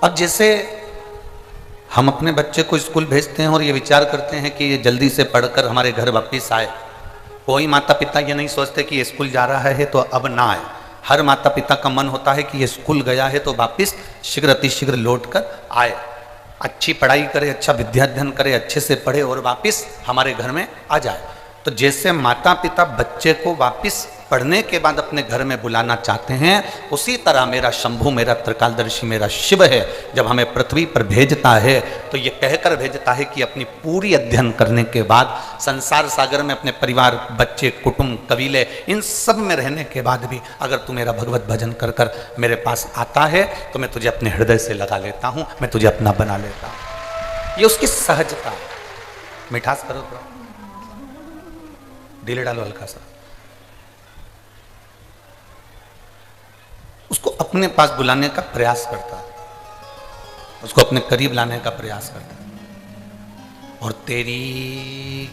अब जैसे हम अपने बच्चे को स्कूल भेजते हैं और ये विचार करते हैं कि ये जल्दी से पढ़कर हमारे घर वापस आए। कोई माता पिता ये नहीं सोचते कि ये स्कूल जा रहा है तो अब ना आए। हर माता पिता का मन होता है कि ये स्कूल गया है तो वापस शीघ्र अतिशीघ्र लौट कर आए, अच्छी पढ़ाई करे, अच्छा विद्याध्ययन करे, अच्छे से पढ़े और वापस हमारे घर में आ जाए। तो जैसे माता पिता बच्चे को वापस पढ़ने के बाद अपने घर में बुलाना चाहते हैं, उसी तरह मेरा शंभु, मेरा त्रिकालदर्शी, मेरा शिव है, जब हमें पृथ्वी पर भेजता है तो ये कहकर भेजता है कि अपनी पूरी अध्ययन करने के बाद संसार सागर में अपने परिवार, बच्चे, कुटुंब, कबीले, इन सब में रहने के बाद भी अगर तू मेरा भगवत भजन कर कर मेरे पास आता है तो मैं तुझे अपने हृदय से लगा लेता हूँ, मैं तुझे अपना बना लेता हूँ। ये उसकी सहजता है। मिठास करो थोड़ा, दिल डालो हल्का सा, उसको अपने पास बुलाने का प्रयास करता है, उसको अपने करीब लाने का प्रयास करता है। और तेरी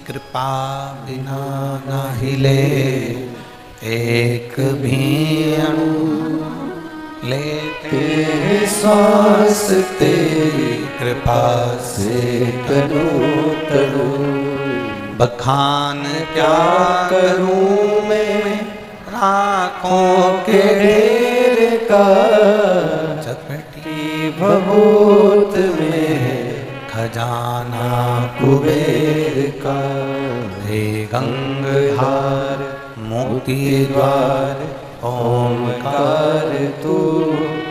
कृपा बिना ना हिले एक भी अणु, लेते सांस तेरी कृपा से तनु तनु। बखान क्या करूं मैं राखों के ढेर का, चपटी भभूत में खजाना कुबेर का। हे गंगाधार मोती द्वार ओमकार तू,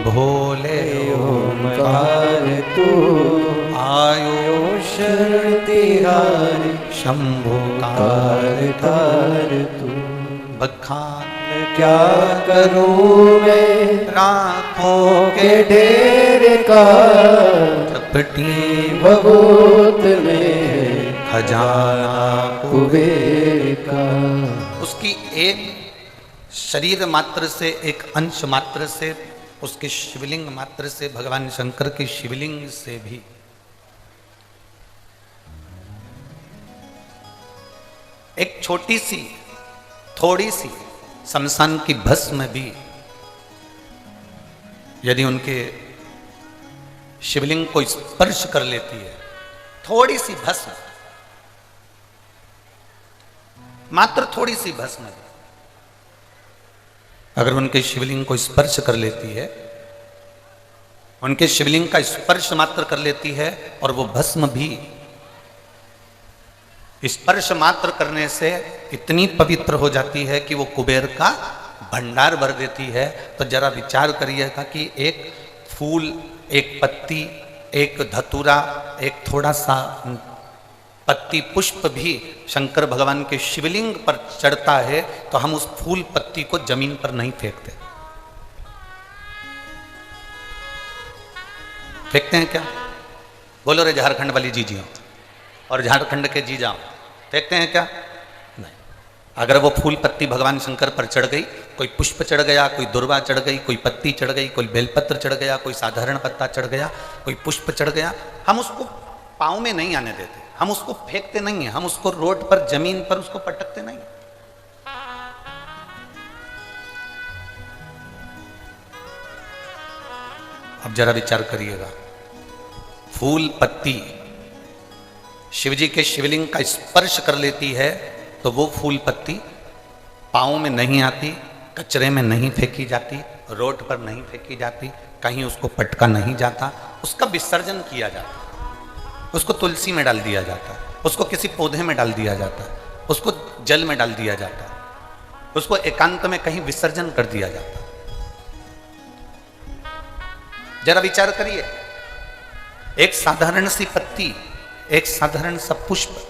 भोले ओमकार तू। आयुष तिहारी शंभु कार तू। बखान क्या करूं मैं राखों के ढेर का, चपटी भभूत में खजाना कुबेर का। उसकी एक शरीर मात्र से, एक अंश मात्र से, उसके शिवलिंग मात्र से, भगवान शंकर के शिवलिंग से भी एक छोटी सी, थोड़ी सी शमशान की भस्म भी यदि उनके शिवलिंग को स्पर्श कर लेती है, थोड़ी सी भस्म, मात्र थोड़ी सी भस्म अगर उनके शिवलिंग को स्पर्श कर लेती है, उनके शिवलिंग का स्पर्श मात्र कर लेती है, और वो भस्म भी स्पर्श मात्र करने से इतनी पवित्र हो जाती है कि वो कुबेर का भंडार भर देती है। तो जरा विचार करिएगा कि एक फूल, एक पत्ती, एक धतूरा, एक थोड़ा सा पत्ती पुष्प भी शंकर भगवान के शिवलिंग पर चढ़ता है तो हम उस फूल पत्ती को जमीन पर नहीं फेंकते। फेंकते हैं क्या? बोलो रे झारखंड वाली जीजियों और झारखंड के जीजाओ, फेंकते हैं क्या? नहीं। अगर वो फूल पत्ती भगवान शंकर पर चढ़ गई, कोई पुष्प चढ़ गया, कोई दुर्वा चढ़ गई, कोई पत्ती चढ़ गई, कोई बेलपत्र चढ़ गया, कोई साधारण पत्ता चढ़ गया, कोई पुष्प चढ़ गया, हम उसको पाँव में नहीं आने देते, हम उसको फेंकते नहीं है, हम उसको रोड पर, जमीन पर उसको पटकते नहीं। अब जरा विचार करिएगा, फूल पत्ती शिवजी के शिवलिंग का स्पर्श कर लेती है तो वो फूल पत्ती पाँव में नहीं आती, कचरे में नहीं फेंकी जाती, रोड पर नहीं फेंकी जाती, कहीं उसको पटका नहीं जाता, उसका विसर्जन किया जाता, उसको तुलसी में डाल दिया जाता, उसको किसी पौधे में डाल दिया जाता, उसको जल में डाल दिया जाता, उसको एकांत में कहीं विसर्जन कर दिया जाता। जरा विचार करिए, एक साधारण सी पत्ती, एक साधारण सा पुष्प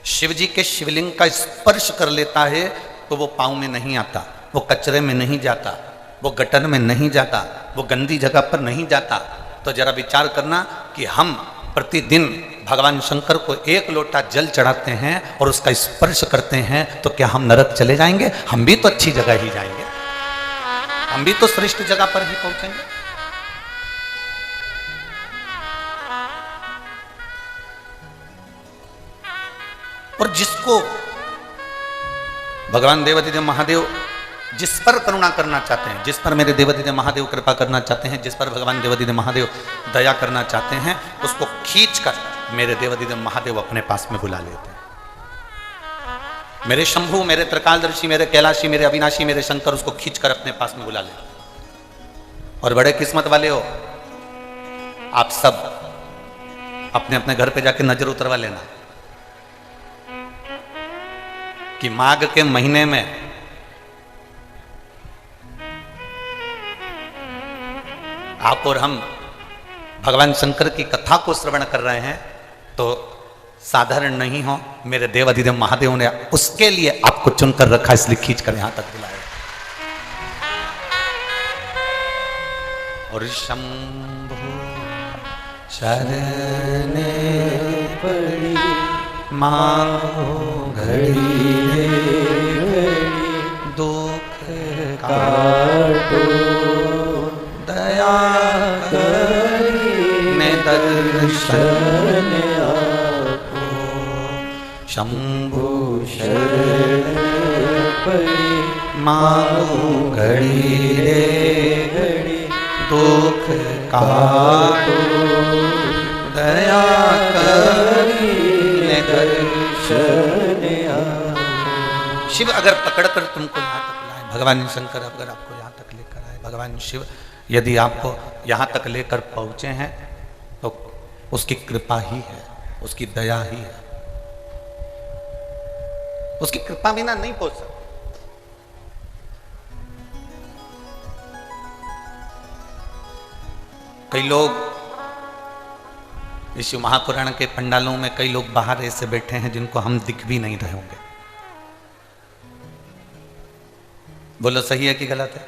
शिवजी के शिवलिंग का स्पर्श कर लेता है तो वो पाँव में नहीं आता, वो कचरे में नहीं जाता, वो गटर में नहीं जाता, वो गंदी जगह पर नहीं जाता। तो जरा विचार करना कि हम प्रतिदिन भगवान शंकर को एक लोटा जल चढ़ाते हैं और उसका स्पर्श करते हैं तो क्या हम नरक चले जाएंगे? हम भी तो अच्छी जगह ही जाएंगे, हम भी तो श्रेष्ठ जगह पर ही पहुंचेंगे। और जिसको भगवान देवाधिदेव महादेव जिस पर करुणा करना चाहते हैं, जिस पर मेरे देवाधिदेव महादेव कृपा करना चाहते हैं, जिस पर भगवान देवाधिदेव महादेव दया करना चाहते हैं उसको खींचकर मेरे देवाधिदेव महादेव अपने पास में बुला लेते हैं। मेरे शंभू, मेरे त्रिकालदर्शी, मेरे कैलाशी, मेरे अविनाशी, मेरे शंकर उसको खींचकर अपने पास में बुला लेते हैं। और बड़े किस्मत वाले हो आप सब, अपने अपने घर पे जाके नजर उतरवा लेना कि माघ के महीने में आप और हम भगवान शंकर की कथा को श्रवण कर रहे हैं तो साधारण नहीं हो, मेरे देव अधिदेव महादेव ने उसके लिए आपको चुनकर रखा, इसलिए खींचकर यहां तक बुलाया। और शंभु शरण पड़ी मांगो घड़ी दुख काटो दया करीने दर्शन आपो। शंभु शरण पड़ी मांगो घड़ी रे दुख काटो दया करीने दर्शन आपो। शिव अगर पकड़कर तुमको यहाँ तक लाए, भगवान शंकर अगर आपको यहाँ तक लेकर आए, भगवान शिव यदि आपको यहाँ तक लेकर पहुंचे हैं तो उसकी कृपा ही है, उसकी दया ही है। उसकी कृपा बिना नहीं पहुंच सकते। कई लोग इस महापुराण के पंडालों में, कई लोग बाहर ऐसे बैठे हैं जिनको हम दिख भी नहीं रहे होंगे। बोलो सही है कि गलत है?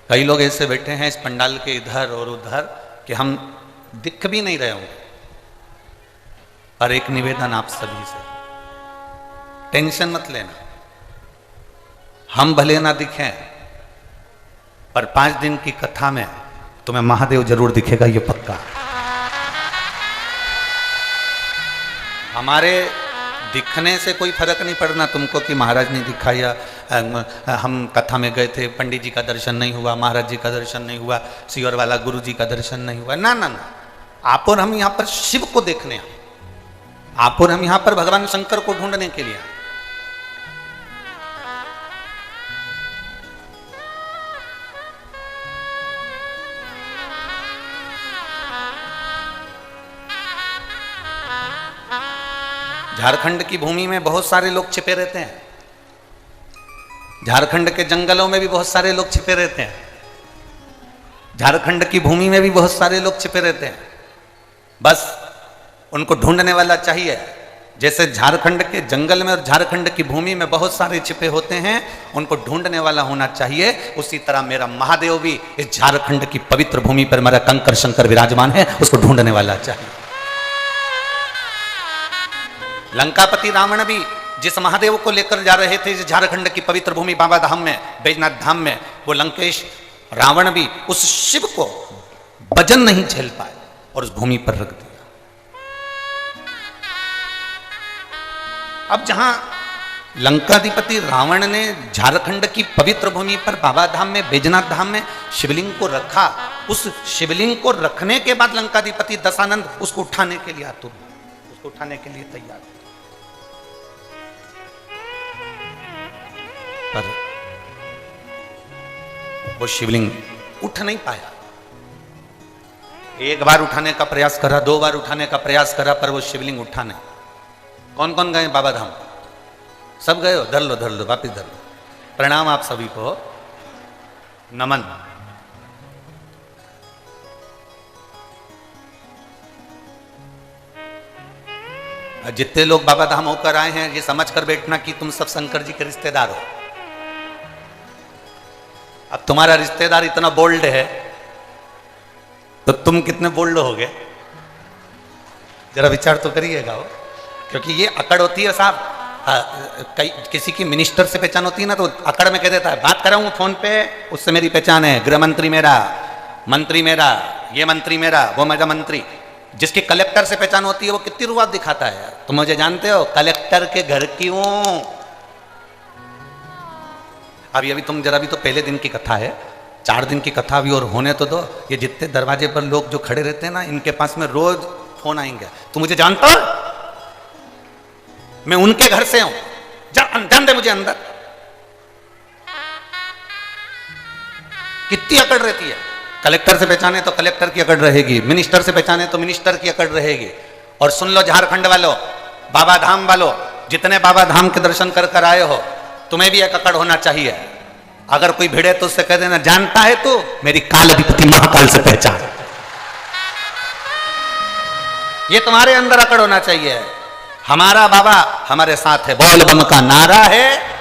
कई लोग ऐसे बैठे हैं इस पंडाल के इधर और उधर कि हम दिख भी नहीं रहे होंगे। पर एक निवेदन आप सभी से, टेंशन मत लेना, हम भले ना दिखें पर 5 दिन की कथा में तुम्हें महादेव जरूर दिखेगा, ये पक्का। हमारे दिखने से कोई फर्क नहीं पड़ना तुमको कि महाराज ने दिखाया, हम कथा में गए थे, पंडित जी का दर्शन नहीं हुआ, महाराज जी का दर्शन नहीं हुआ, सियोर वाला गुरु जी का दर्शन नहीं हुआ। ना ना ना, आप और हम यहाँ पर शिव को देखने आए, आप और हम यहाँ पर भगवान शंकर को ढूंढने के लिए आए। झारखंड की भूमि में बहुत सारे लोग छिपे रहते हैं, झारखंड के जंगलों में भी बहुत सारे लोग छिपे रहते हैं, झारखंड की भूमि में भी बहुत सारे लोग छिपे रहते हैं। बस उनको ढूंढने वाला चाहिए। जैसे झारखंड के जंगल में और झारखंड की भूमि में बहुत सारे छिपे होते हैं, उनको ढूंढने वाला होना चाहिए। उसी तरह मेरा महादेव भी इस झारखंड की पवित्र भूमि पर मेरा कंकर शंकर विराजमान है, उसको ढूंढने वाला चाहिए। लंकापति रावण भी जिस महादेव को लेकर जा रहे थे इस झारखंड की पवित्र भूमि बाबा धाम में, बैजनाथ धाम में, वो लंकेश रावण भी उस शिव को वजन नहीं झेल पाए और उस भूमि पर रख दिया। अब जहां लंकाधिपति रावण ने झारखंड की पवित्र भूमि पर बाबा धाम में, बैजनाथ धाम में शिवलिंग को रखा, उस शिवलिंग को रखने के बाद लंकाधिपति दशानंद उसको उठाने के लिए आतुर, उसको उठाने के लिए तैयार। पर वो शिवलिंग उठ नहीं पाया। एक बार उठाने का प्रयास करा, 2 बार उठाने का प्रयास करा, पर वो शिवलिंग उठा नहीं। कौन कौन गए बाबा धाम? सब गए हो? धर लो वापिस धर लो। प्रणाम आप सभी को, नमन। जितने लोग बाबा धाम होकर आए हैं ये समझ कर बैठना कि तुम सब शंकर जी के रिश्तेदार हो। अब तुम्हारा रिश्तेदार इतना बोल्ड है तो तुम कितने बोल्ड होगे, जरा विचार तो करिएगा वो। क्योंकि ये अकड़ होती है साहब, किसी की मिनिस्टर से पहचान होती है ना तो अकड़ में कह देता है बात कर रहा हूं फोन पे, उससे मेरी पहचान है, गृह मंत्री मेरा, मंत्री मेरा, ये मंत्री मेरा, वो मेरा मंत्री। जिसकी कलेक्टर से पहचान होती है वो कितनी रुआब दिखाता है। तुम मुझे जानते हो, कलेक्टर के घर की हूं। अभी तुम जरा भी तो पहले दिन की कथा है, 4 दिन की कथा भी और होने तो दो। ये जितने दरवाजे पर लोग जो खड़े रहते हैं ना, इनके पास में रोज फोन आएंगे, तू मुझे जानता है, मैं उनके घर से हूं, जान दे मुझे अंदर। कितनी अकड़ रहती है। कलेक्टर से पहचाने तो कलेक्टर की अकड़ रहेगी, मिनिस्टर से पहचाने तो मिनिस्टर की अकड़ रहेगी। और सुन लो झारखंड वालों, बाबा धाम वालों, जितने बाबा धाम के दर्शन कर कर आए हो, तुम्हें भी एक अकड़ होना चाहिए। अगर कोई भिड़े तो उससे कह देना, जानता है तू, मेरी काल अधिपति महाकाल से पहचान। ये तुम्हारे अंदर अकड़ होना चाहिए। हमारा बाबा हमारे साथ है, बोल बम का नारा है,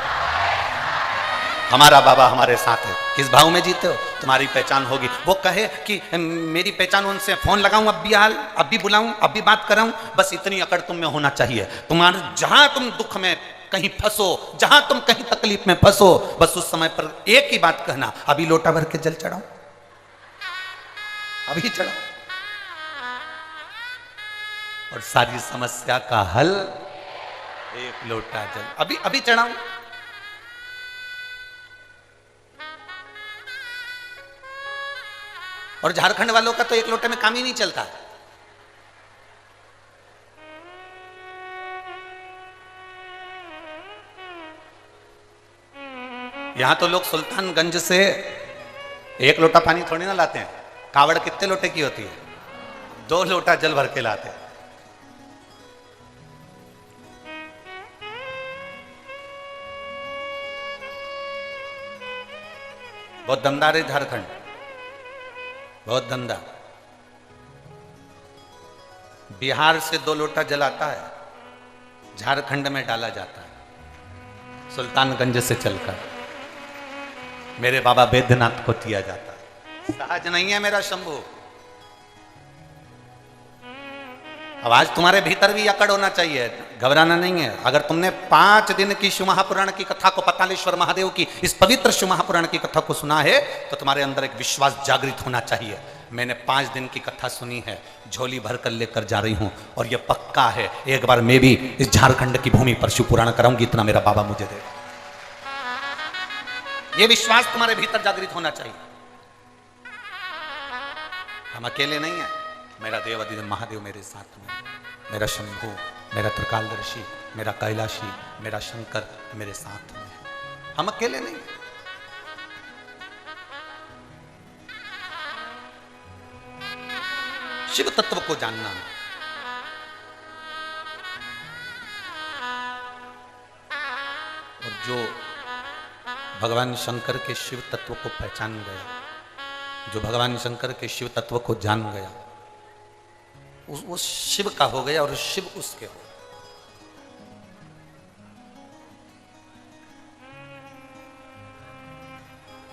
हमारा बाबा हमारे साथ है। किस भाव में जीते हो, तुम्हारी पहचान होगी। वो कहे कि मेरी पहचान, उनसे फोन लगाऊं, अब भी हाल, अब भी बुलाऊं, अब भी बात कराऊं, बस इतनी अकड़ तुम में होना चाहिए। तुम्हारे जहां तुम दुख में कहीं फंसो, जहां तुम कहीं तकलीफ में फंसो, बस उस समय पर एक ही बात कहना, अभी लोटा भर के जल चढ़ाओ, अभी चढ़ाओ, और सारी समस्या का हल एक लोटा जल, अभी अभी चढ़ाओ। और झारखंड वालों का तो एक लोटे में काम ही नहीं चलता। यहां तो लोग सुल्तानगंज से एक लोटा पानी थोड़ी ना लाते हैं। कावड़ कितने लोटे की होती है? 2 लोटा जल भर के लाते हैं। बहुत दमदार है झारखंड, बहुत दमदार। बिहार से 2 लोटा जल आता है, झारखंड में डाला जाता है सुल्तानगंज से चलकर, मेरे बाबा बैद्यनाथ को दिया जाता है। सहज नहीं है मेरा शंभू। अब आज तुम्हारे भीतर भी अकड़ होना चाहिए, घबराना नहीं है। अगर तुमने 5 दिन की शिव महापुराण की कथा को, पतालेश्वर महादेव की इस पवित्र शिव महापुराण की कथा को सुना है, तो तुम्हारे अंदर एक विश्वास जागृत होना चाहिए। मैंने 5 दिन की कथा सुनी है, झोली भर कर लेकर जा रही हूं, और यह पक्का है एक बार मैं भी इस झारखंड की भूमि पर शिव पुराण कराऊंगी, इतना मेरा बाबा मुझे दे। यह विश्वास तुम्हारे भीतर जागृत होना चाहिए। हम अकेले नहीं है, मेरा देव अधिदेव महादेव मेरे साथ में, मेरा शंभू, मेरा त्रिकालदर्शी, मेरा कैलाशी, मेरा शंकर मेरे साथ में। हम अकेले नहीं। शिव तत्व को जानना, और जो भगवान शंकर के शिव तत्व को पहचान गया, जो भगवान शंकर के शिव तत्व को जान गया, वो शिव का हो गया और शिव उसके हो।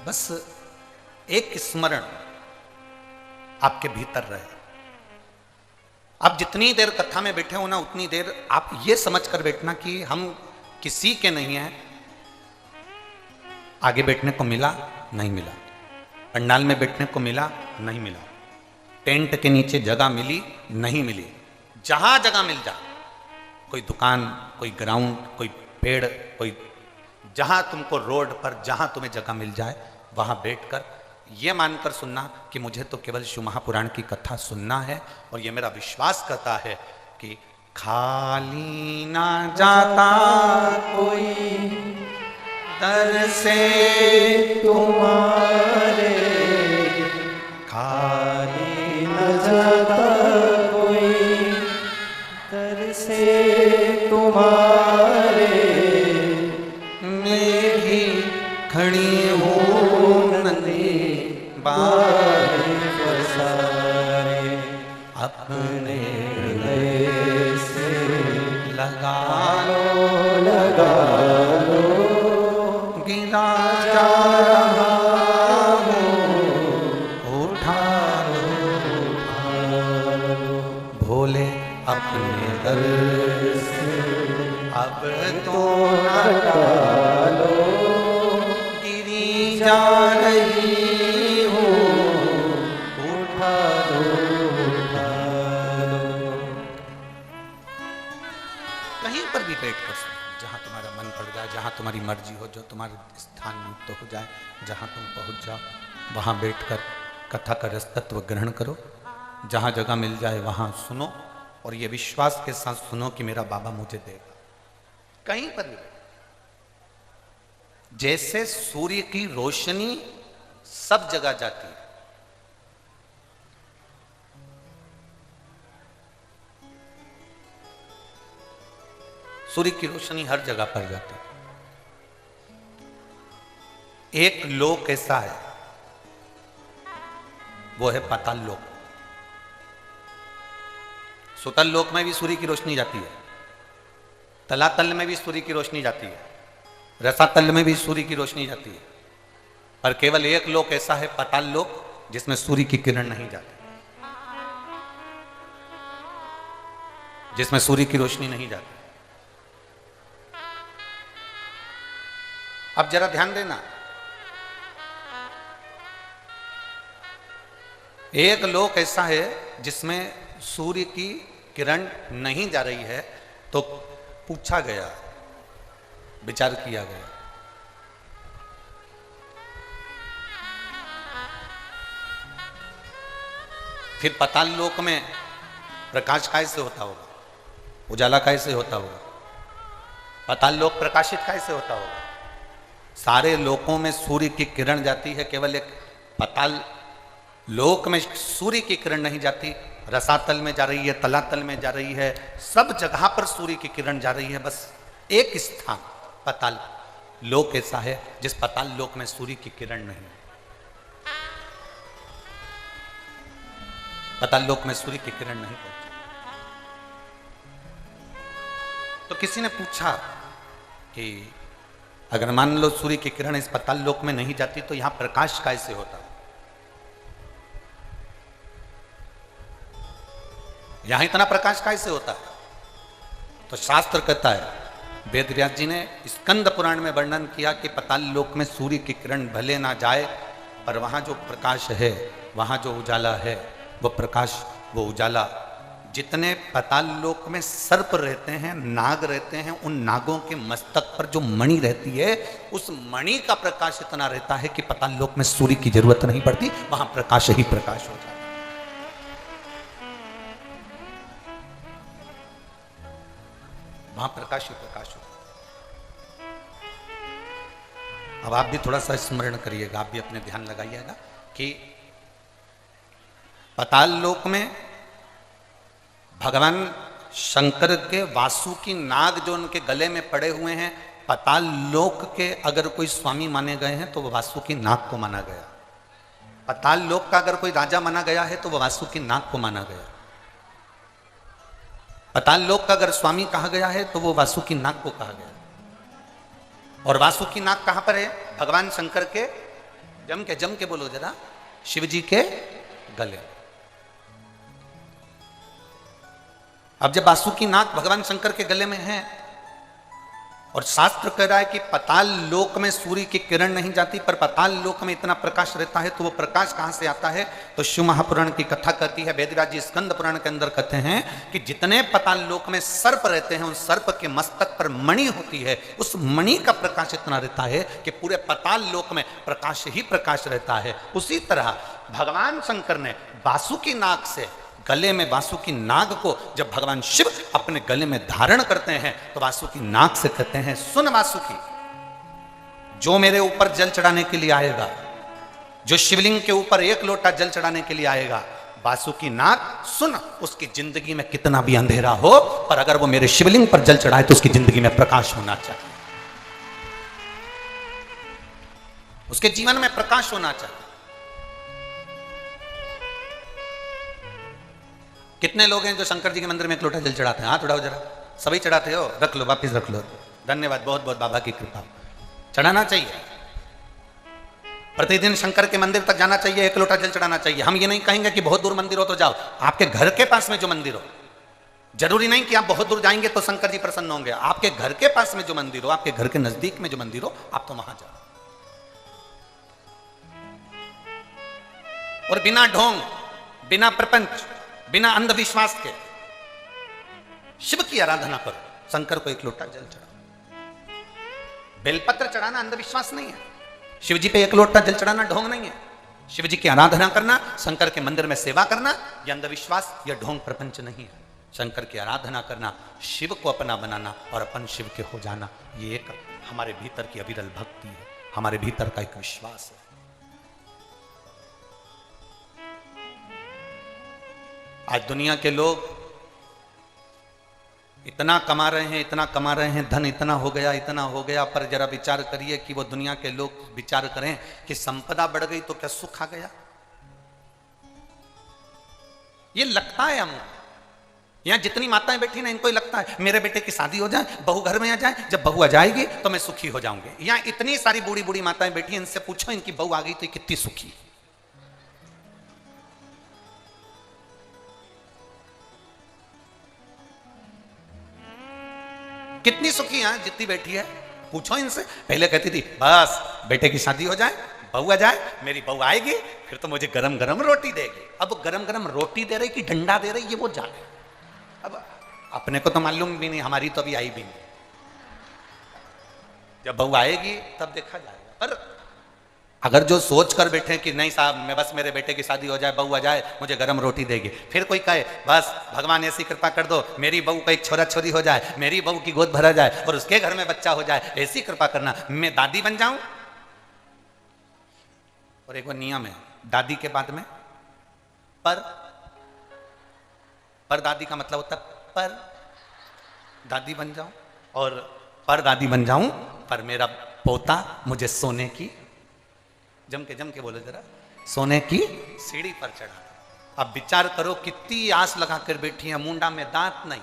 बस एक स्मरण आपके भीतर रहे। आप जितनी देर कथा में बैठे हो ना, उतनी देर आप ये समझ कर बैठना कि हम किसी के नहीं हैं। आगे बैठने को मिला, नहीं मिला, पंडाल में बैठने को मिला, नहीं मिला, टेंट के नीचे जगह मिली, नहीं मिली, जहां जगह मिल जा, कोई दुकान, कोई ग्राउंड, कोई पेड़, कोई, जहां तुमको रोड पर जहां तुम्हें जगह मिल जाए, वहां बैठकर यह मानकर सुनना कि मुझे तो केवल शिव महापुराण की कथा सुनना है, और यह मेरा विश्वास करता है कि खाली ना जाता कोई दर से तुम्हारे, खाली न जाता कोई दर से तुम्हारे, मैं भी खड़ी हूँ नदी बार पसारे, अपने हृदय से लगा लो, लगा लो, गिरा जा रहा हूँ, उठा लो, भोले अपने दर से अब तो हटा लो, गिरी जा रही हूँ, उठा लो, उठा लो। कहीं पर भी बैठ कर सुनो, जहाँ तुम्हारा मन पड़ जाए, जहाँ तुम्हारी मर्जी हो, जो तुम्हारे स्थान युक्त हो जाए, जहाँ तुम पहुँच जाओ, वहाँ बैठकर कथा का रस तत्व ग्रहण करो, जहाँ जगह मिल जाए वहाँ सुनो, और ये विश्वास के साथ सुनो कि मेरा बाबा मुझे देगा। कहीं पर भी जैसे सूर्य की रोशनी सब जगह जाती है, सूर्य की रोशनी हर जगह पर जाती है। एक लोक ऐसा है, वो है पाताल लोक। सुतल लोक में भी सूर्य की रोशनी जाती है, तलातल में भी सूर्य की रोशनी जाती है, रसातल में भी सूर्य की रोशनी जाती है, पर केवल एक लोक ऐसा है पाताल लोक जिसमें सूर्य की किरण नहीं जाती, जिसमें सूर्य की रोशनी नहीं जाती। अब जरा ध्यान देना, एक लोक ऐसा है जिसमें सूर्य की किरण नहीं जा रही है, तो पूछा गया, विचार किया गया, फिर पाताल लोक में प्रकाश कैसे होता होगा, उजाला कैसे होता होगा, पाताल लोक प्रकाशित कैसे होता होगा। सारे लोकों में सूर्य की किरण जाती है, केवल एक पाताल लोक में सूर्य की किरण नहीं जाती। रसातल में जा रही है, तलातल में जा रही है, सब जगह पर सूर्य की किरण जा रही है। बस एक स्थान पाताल लोक ऐसा है जिस पाताल लोक में सूर्य की किरण नहीं है। पाताल लोक में सूर्य की किरण नहीं पहुंची। तो किसी ने पूछा कि अगर मान लो सूर्य की किरण इस पाताल लोक में नहीं जाती तो यहां प्रकाश कैसे होता, यहां इतना प्रकाश कैसे होता है। तो शास्त्र कहता है, वेद व्यास जी ने स्कंद पुराण में वर्णन किया कि पाताल लोक में सूर्य की किरण भले ना जाए, पर वहां जो प्रकाश है, वहां जो उजाला है, वो प्रकाश, वो उजाला, जितने पाताल लोक में सर्प रहते हैं, नाग रहते हैं, उन नागों के मस्तक पर जो मणि रहती है, उस मणि का प्रकाश इतना रहता है कि पाताल लोक में सूर्य की जरूरत नहीं पड़ती, वहां प्रकाश ही प्रकाश हो जाता है। वहां प्रकाश ही प्रकाश हो। अब आप भी थोड़ा सा स्मरण करिएगा, आप भी अपने ध्यान लगाइएगा कि पाताल लोक में भगवान शंकर के वासुकी नाग जो उनके गले में पड़े हुए हैं, पाताल लोक के अगर कोई स्वामी माने गए हैं तो वो वासुकी नाग को माना गया। पाताल लोक का अगर कोई राजा माना गया है तो वो वासुकी नाग को माना गया। पाताल लोक का अगर स्वामी कहा गया है तो वो वासुकी नाग को कहा गया। और वासुकी नाग कहां पर है? भगवान शंकर के जम के बोलो जरा, शिव जी के गले। अब जब वासुकी नाग भगवान शंकर के गले में है और शास्त्र कह रहा है कि पाताल लोक में सूर्य की किरण नहीं जाती, पर पाताल लोक में इतना प्रकाश रहता है, तो वो प्रकाश कहां से आता है? तो शिव महापुराण की कथा कहती है, वेदव्यास जी स्कंद पुराण के अंदर कहते हैं कि जितने पाताल लोक में सर्प रहते हैं, उन सर्प के मस्तक पर मणि होती है, उस मणि का प्रकाश इतना रहता है कि पूरे पाताल लोक में प्रकाश ही प्रकाश रहता है। उसी तरह भगवान शंकर ने वासुकी नाग से, गले में वासुकी नाग को जब भगवान शिव अपने गले में धारण करते हैं, तो वासुकी नाग से कहते हैं, सुन वासुकी, जो मेरे ऊपर जल चढ़ाने के लिए आएगा, जो शिवलिंग के ऊपर एक लोटा जल चढ़ाने के लिए आएगा, वासुकी नाग सुन, उसकी जिंदगी में कितना भी अंधेरा हो, पर अगर वो मेरे शिवलिंग पर जल चढ़ाए तो उसकी जिंदगी में प्रकाश होना चाहिए, उसके जीवन में प्रकाश होना चाहिए। कितने लोग हैं जो शंकर जी के मंदिर में एक लोटा जल चढ़ाते हैं? हाथ उठाओ जरा। सभी चढ़ाते हो? रख लो, वापिस रख लो। धन्यवाद, बहुत बहुत बाबा की कृपा। चढ़ाना चाहिए, प्रतिदिन शंकर के मंदिर तक जाना चाहिए, एक लोटा जल चढ़ाना चाहिए। हम ये नहीं कहेंगे कि बहुत दूर मंदिर हो तो जाओ, आपके घर के पास में जो मंदिर हो, जरूरी नहीं कि आप बहुत दूर जाएंगे तो शंकर जी प्रसन्न होंगे। आपके घर के पास में जो मंदिर हो, आपके घर के नजदीक में जो मंदिर हो, आप तो वहां जाओ। और बिना ढोंग, बिना प्रपंच, बिना अंधविश्वास के शिव की आराधना करो। शंकर को एक लोटा जल चढ़ाओ। बेलपत्र चढ़ाना अंधविश्वास नहीं है, शिव जी पे एक लोटा जल चढ़ाना ढोंग नहीं है। शिव जी की आराधना करना, शंकर के मंदिर में सेवा करना, यह अंधविश्वास, यह ढोंग प्रपंच नहीं है। शंकर की आराधना करना, शिव को अपना बनाना और अपन शिव के हो जाना, ये एक हमारे भीतर की अविरल भक्ति है, हमारे भीतर का एक विश्वास है। आज दुनिया के लोग इतना कमा रहे हैं, इतना कमा रहे हैं, धन इतना हो गया, पर जरा विचार करिए कि वो दुनिया के लोग विचार करें कि संपदा बढ़ गई तो क्या सुख आ गया? ये लगता है हमको, यहां जितनी माताएं बैठी ना, इनको ही लगता है मेरे बेटे की शादी हो जाए, बहू घर में आ जाए, जब बहू आ जाएगी तो मैं सुखी हो जाऊंगी। यहां इतनी सारी बूढ़ी बूढ़ी माताएं बैठी हैं, इनसे पूछो इनकी बहू आ गई तो कितनी सुखी, कितनी सुखी है जितनी बैठी है, पूछो इनसे। पहले कहती थी बस बेटे की शादी हो जाए, बहू आ जाए, मेरी बहू आएगी फिर तो मुझे गरम गरम रोटी देगी। अब गरम गरम रोटी दे रही कि डंडा दे रही, ये वो जाने। अब अपने को तो मालूम भी नहीं, हमारी तो अभी आई भी नहीं, जब बहू आएगी तब देखा जाएगा। पर अगर जो सोच कर बैठे कि नहीं साहब मैं बस मेरे बेटे की शादी हो जाए, बहू आ जाए, मुझे गरम रोटी देगी, फिर कोई कहे बस भगवान ऐसी कृपा कर दो मेरी बहू का एक छोरा छोरी हो जाए, मेरी बहू की गोद भरा जाए और उसके घर में बच्चा हो जाए, ऐसी कृपा करना, मैं दादी बन जाऊं। और एक वो नियम है दादी के बाद में पर दादी का मतलब होता है पर दादी बन जाऊं और पर दादी बन जाऊं, पर मेरा पोता मुझे सोने की, जम के बोलो जरा, सोने की सीढ़ी पर चढ़ा। अब विचार करो कितनी आस लगा कर बैठी है, मुंडा में दांत नहीं,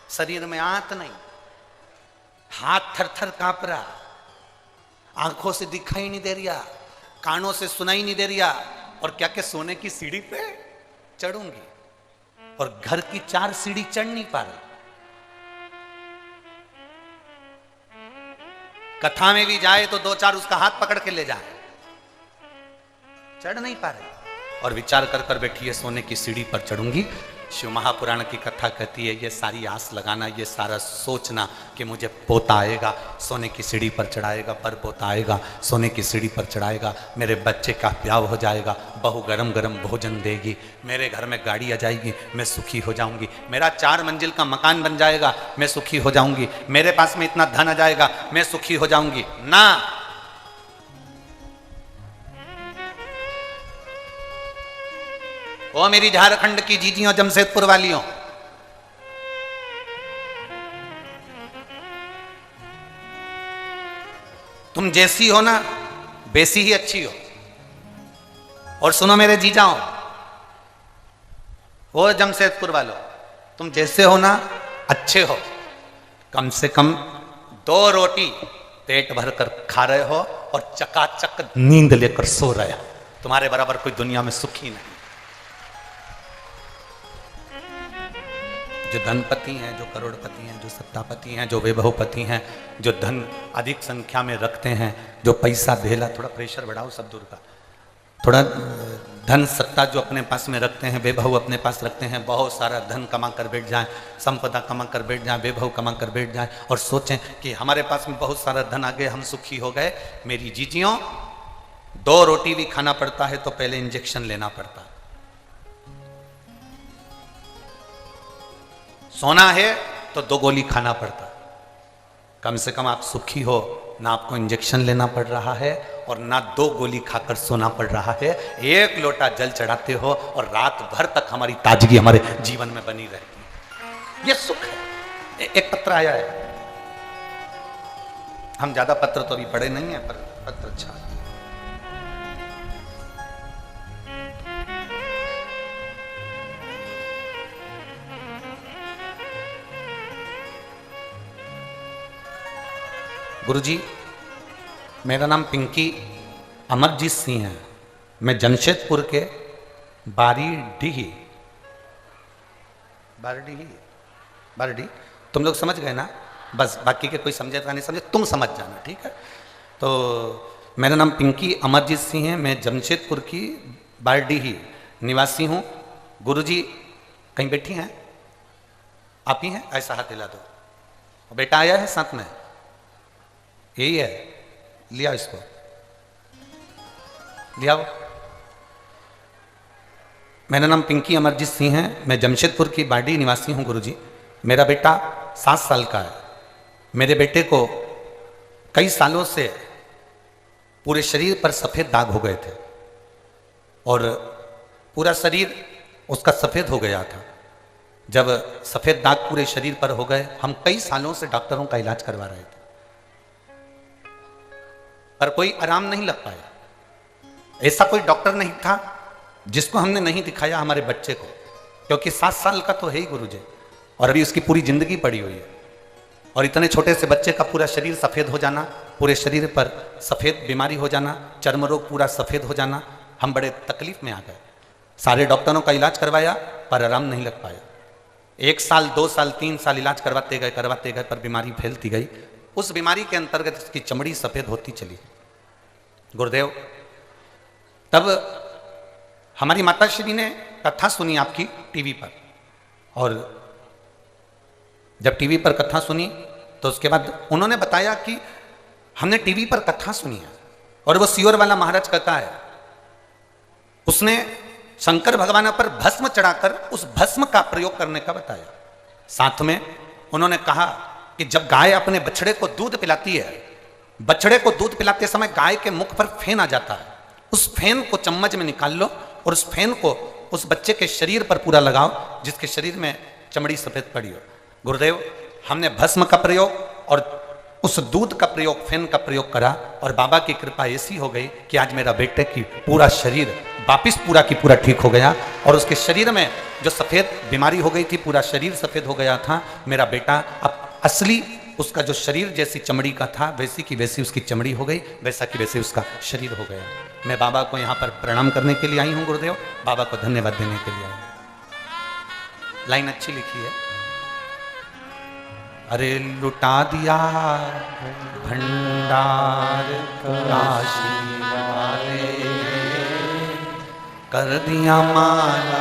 शरीर में आंत नहीं, हाथ थर थर कांप रहा, आंखों से दिखाई नहीं दे रहा, कानों से सुनाई नहीं दे रहा, और क्या क्या सोने की सीढ़ी पे चढ़ूंगी, और घर की 4 सीढ़ी चढ़ नहीं पा रही। कथा में भी जाए तो 2-4 उसका हाथ पकड़ के ले जाए, चढ़ नहीं पा रहे, और विचार कर कर बैठी है सोने की सीढ़ी पर चढ़ूंगी। शिव महापुराण की कथा कहती है ये सारी आस लगाना, ये सारा सोचना कि मुझे पोता आएगा सोने की सीढ़ी पर चढ़ाएगा, पर पोता आएगा सोने की सीढ़ी पर चढ़ाएगा, मेरे बच्चे का ब्याह हो जाएगा, बहू गरम गरम भोजन देगी, मेरे घर में गाड़ी आ जाएगी, मैं सुखी हो जाऊंगी, मेरा 4 मंजिल का मकान बन जाएगा, मैं सुखी हो जाऊंगी, मेरे पास में इतना धन आ जाएगा, मैं सुखी हो जाऊंगी। ना, ओ मेरी झारखंड की जीजियों, जमशेदपुर वालियों, तुम जैसी हो ना वैसी ही अच्छी हो। और सुनो मेरे जीजाओं, ओ जमशेदपुर वालों, तुम जैसे हो ना अच्छे हो, कम से कम 2 रोटी पेट भर कर खा रहे हो और चकाचक नींद लेकर सो रहे हो, तुम्हारे बराबर कोई दुनिया में सुखी नहीं। जो धनपति हैं, जो करोड़पति हैं, जो सत्तापति हैं, जो वैभवपति हैं, जो धन अधिक संख्या में रखते हैं, जो पैसा धेला, थोड़ा प्रेशर बढ़ाओ सब दूर का, थोड़ा धन सत्ता जो अपने पास में रखते हैं, वैभव अपने पास रखते हैं, बहुत सारा धन कमा कर बैठ जाएं, संपदा कमा कर बैठ जाएं, वैभव कमा कर बैठ जाएं और सोचें कि हमारे पास में बहुत सारा धन आ गया, हम सुखी हो गए। मेरी जीजियों, 2 रोटी भी खाना पड़ता है तो पहले इंजेक्शन लेना पड़ता है। सोना है तो 2 गोली खाना पड़ता। कम से कम आप सुखी हो, ना आपको इंजेक्शन लेना पड़ रहा है और ना 2 गोली खाकर सोना पड़ रहा है, 1 लोटा जल चढ़ाते हो और रात भर तक हमारी ताजगी हमारे जीवन में बनी रहती है। ये सुख है। एक पत्र आया है, हम ज्यादा पत्र तो अभी पढ़े नहीं है, पर पत्र अच्छा है। गुरुजी, मेरा नाम पिंकी अमरजीत सिंह है, मैं जमशेदपुर के बारीडीह तुम लोग समझ गए ना, बस बाकी के कोई समझेगा नहीं समझे, तुम समझ जाना, ठीक है। तो मेरा नाम पिंकी अमरजीत सिंह है, मैं जमशेदपुर की बारीडीह निवासी हूँ। गुरुजी कहीं बैठी हैं? आप ही हैं? ऐसा हाथ हिला दो। बेटा आया है साथ में? यही है, लिया इसको, लिया वो। मेरा नाम पिंकी अमरजीत सिंह है, मैं जमशेदपुर की बाडी निवासी हूँ गुरुजी। मेरा बेटा 7 साल का है। मेरे बेटे को कई सालों से पूरे शरीर पर सफ़ेद दाग हो गए थे और पूरा शरीर उसका सफ़ेद हो गया था। जब सफ़ेद दाग पूरे शरीर पर हो गए, हम कई सालों से डॉक्टरों का इलाज करवा रहे थे पर कोई आराम नहीं लग पाया। ऐसा कोई डॉक्टर नहीं था जिसको हमने नहीं दिखाया हमारे बच्चे को, क्योंकि 7 साल का तो है ही गुरुजी और अभी उसकी पूरी जिंदगी पड़ी हुई है। और इतने छोटे से बच्चे का पूरा शरीर सफ़ेद हो जाना, पूरे शरीर पर सफ़ेद बीमारी हो जाना, चर्म रोग पूरा सफ़ेद हो जाना, हम बड़े तकलीफ में आ गए। सारे डॉक्टरों का इलाज करवाया पर आराम नहीं लग पाया। 1 साल 2 साल 3 साल इलाज करवाते गए पर बीमारी फैलती गई। उस बीमारी के अंतर्गत इसकी चमड़ी सफ़ेद होती चली। गुरुदेव, तब हमारी माता श्री ने कथा सुनी आपकी टीवी पर, और जब टीवी पर कथा सुनी तो उसके बाद उन्होंने बताया कि हमने टीवी पर कथा सुनी है और वो सियोर वाला महाराज कथा है। उसने शंकर भगवान पर भस्म चढ़ाकर उस भस्म का प्रयोग करने का बताया। साथ में उन्होंने कहा कि जब गाय अपने बछड़े को दूध पिलाती है, बछड़े को दूध पिलाते समय गाय के मुख पर फेन आ जाता है, उस फेन को चम्मच में निकाल लो और उस फेन को उस बच्चे के शरीर पर पूरा लगाओ जिसके शरीर में चमड़ी सफेद पड़ी हो। गुरुदेव, हमने भस्म का प्रयोग और उस दूध का प्रयोग, फेन का प्रयोग करा और बाबा की कृपा ऐसी हो गई कि आज मेरा बेटे की पूरा शरीर वापिस पूरा की पूरा ठीक हो गया और उसके शरीर में जो सफ़ेद बीमारी हो गई थी, पूरा शरीर सफ़ेद हो गया था। मेरा बेटा अब असली उसका जो शरीर जैसी चमड़ी का था वैसी की वैसी उसकी चमड़ी हो गई, वैसा की वैसे उसका शरीर हो गया। मैं बाबा को यहाँ पर प्रणाम करने के लिए आई हूँ गुरुदेव, बाबा को धन्यवाद देने के लिए आई हूँ। लाइन अच्छी लिखी है। अरे लुटा दिया भंडार काशी वाले, कर दिया माला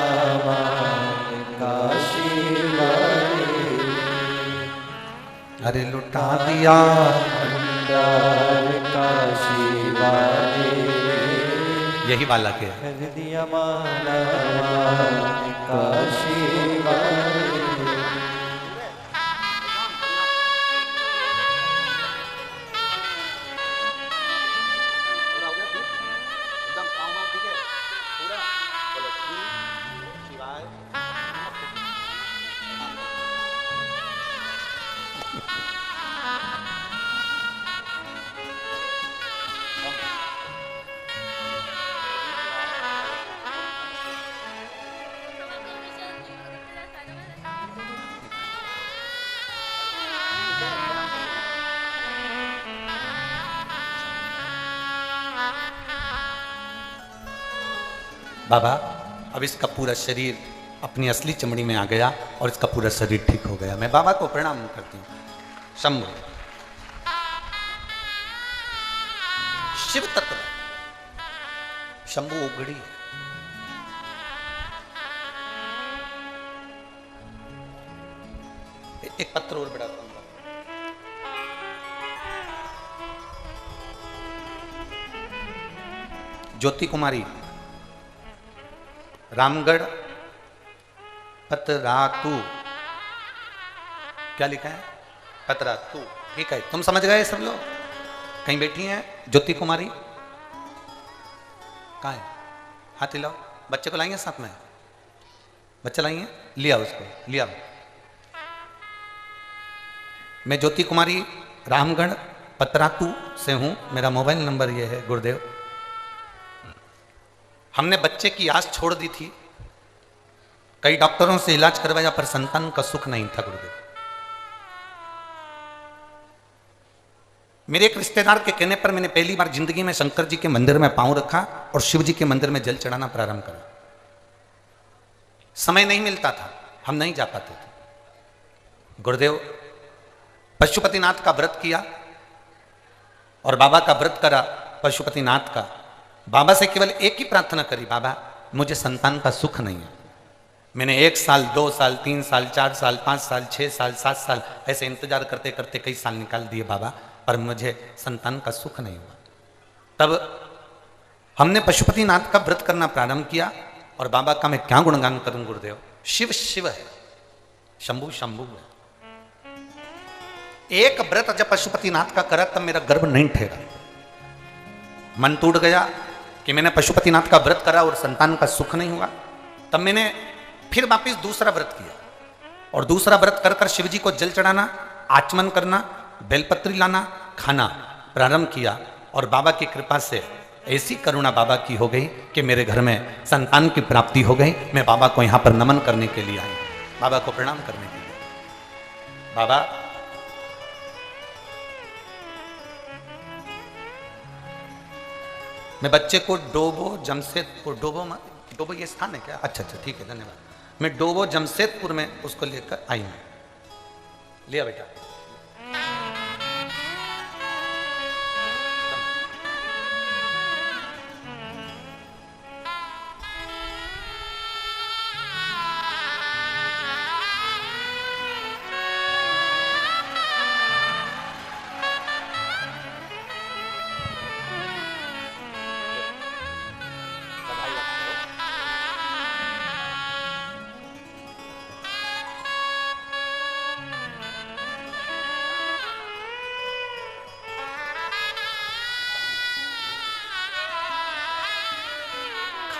काशी वाले, अरे लुटा दिया भंडार काशी वाले, यही वाला क्या है? कर दिया माला काशी वाले। बाबा, अब इसका पूरा शरीर अपनी असली चमड़ी में आ गया और इसका पूरा शरीर ठीक हो गया। मैं बाबा को प्रणाम करती हूँ। शंभु शिव तत्व, शंभु उगड़ी है। एक पत्र और बड़ा ज्योति कुमारी, रामगढ़ पतरातू, क्या लिखा है? पतरातू, ठीक है, तुम समझ गए सब लोग। कहीं बैठी हैं ज्योति कुमारी? कहाँ है? हाथ हिलाओ। बच्चे को लाएंगे साथ में? बच्चा लाएंगे? लिया उसको, लिया। मैं ज्योति कुमारी रामगढ़ पतरातू से हूं। मेरा मोबाइल नंबर ये है गुरुदेव। हमने बच्चे की आस छोड़ दी थी, कई डॉक्टरों से इलाज करवाया पर संतान का सुख नहीं था गुरुदेव। मेरे एक रिश्तेदार के कहने पर मैंने पहली बार जिंदगी में शंकर जी के मंदिर में पांव रखा और शिव जी के मंदिर में जल चढ़ाना प्रारंभ करा। समय नहीं मिलता था, हम नहीं जा पाते थे। गुरुदेव, पशुपतिनाथ का व्रत किया और बाबा का व्रत करा पशुपतिनाथ का। बाबा से केवल एक ही प्रार्थना करी, बाबा मुझे संतान का सुख नहीं है। मैंने 1 साल 2 साल 3 साल 4 साल 5 साल 6 साल 7 साल ऐसे इंतजार करते करते कई साल निकाल दिए बाबा, पर मुझे संतान का सुख नहीं हुआ। तब हमने पशुपतिनाथ का व्रत करना प्रारंभ किया और बाबा का मैं क्या गुणगान करूं गुरुदेव। शिव शिव है, शंभु शंभु है। एक व्रत जब पशुपतिनाथ का करा तब मेरा गर्भ नहीं ठहरा। मन टूट गया कि मैंने पशुपतिनाथ का व्रत करा और संतान का सुख नहीं हुआ। तब मैंने फिर वापिस दूसरा व्रत किया और दूसरा व्रत कर कर शिव जी को जल चढ़ाना, आचमन करना, बेलपत्री लाना, खाना प्रारंभ किया। और बाबा की कृपा से ऐसी करुणा बाबा की हो गई कि मेरे घर में संतान की प्राप्ति हो गई। मैं बाबा को यहां पर नमन करने के लिए आई, बाबा को प्रणाम करने के लिए। बाबा मैं बच्चे को डोबो जमशेदपुर, डोबो ये स्थान है क्या? अच्छा अच्छा ठीक है, धन्यवाद। मैं डोबो जमशेदपुर में उसको लेकर आई हूं। लिया बेटा।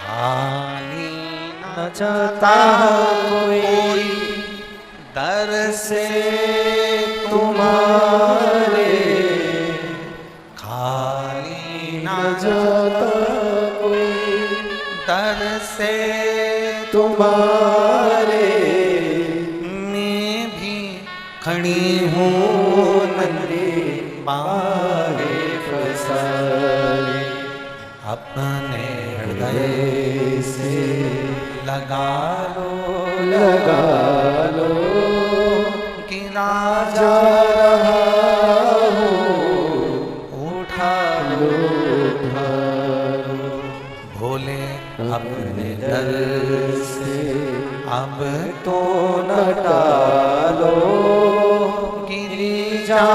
खाली न जाता कोई दर से तुम्हारे, खाली न जाता कोई दर से तुम्हारे। मैं भी खड़ी हूँ नंगे पाए फसाए, अपने हृदय से लगा लो गिरा जा रहा हूँ, उठा लो भोले अपने दर से अब तो न टालो, गिरी जा